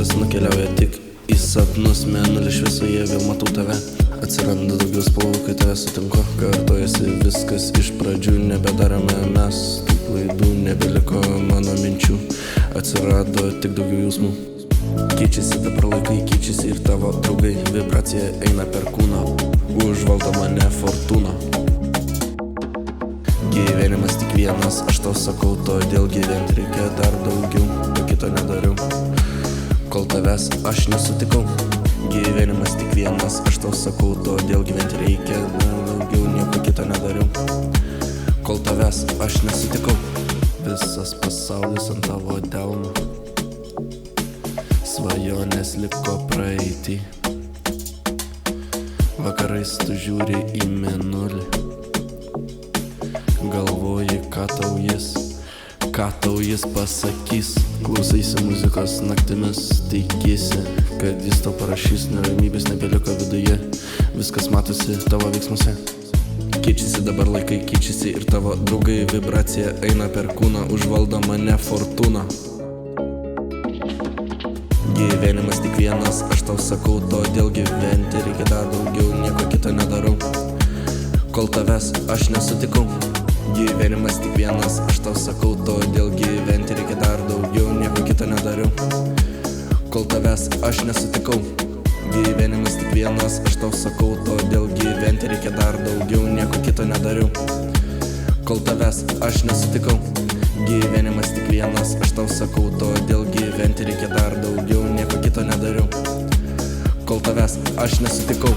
mintis nukeliauja tik į sapnus. Mėnulį šviesoje vėl matau tave. Atsiranda daugiau spalvų, kai tave sutinku. Kartojasi viskas iš pradžių, nebedarome mes tų klaidų, nebeliko mano minčių. Atsirado tik daugiau jausmų. Keičiasi dabar laikai, keičiasi ir tavo draugai. Vibracija eina per kūną, užvaldo mane fortūna. Gyvenimas tik vienas, aš tau sakau, todėl gyventi reikia dar daugiau. To kito nedariau, kol tavęs aš nesutikau. Gyvenimas tik vienas, aš tau sakau, todėl gyventi reikia dar daugiau. Nieko kito nedariau, kol tavęs aš nesutikau. Visas pasaulis ant tavo delno, svajonės liko praeitį. Vakarais tu žiūri į mėnulį, galvoji, ką tau jis pasakys. Klausaisi muzikos naktimis, tikisi, kad jis tau parašys. Neramybės nebeliko viduje, viskas matosi tavo veiksmuose. Keičiasi dabar laikai, keičiasi ir tavo draugai. Vibracija eina per kūną, užvaldo mane fortūna. Gyvenimas tik vienas, aš tau sakau, todėl gyventi reikia dar daugiau. Nieko kito nedarau, kol tavęs aš nesutikau. Gyvenimas tik vienas, aš tau sakau, todėl gyventi reikia dar daugiau. Nieko kito nedariau, kol tavęs aš nesutikau. Gyvenimas tik vienas, aš tau sakau, todėl gyventi reikia dar daugiau. Nieko kito nedariau, kol tavęs aš nesutikau. Gyvenimas tik vienas, aš tau sakau, todėl gyventi reikia dar daugiau. Nieko kito nedariau, kol tavęs aš nesutikau.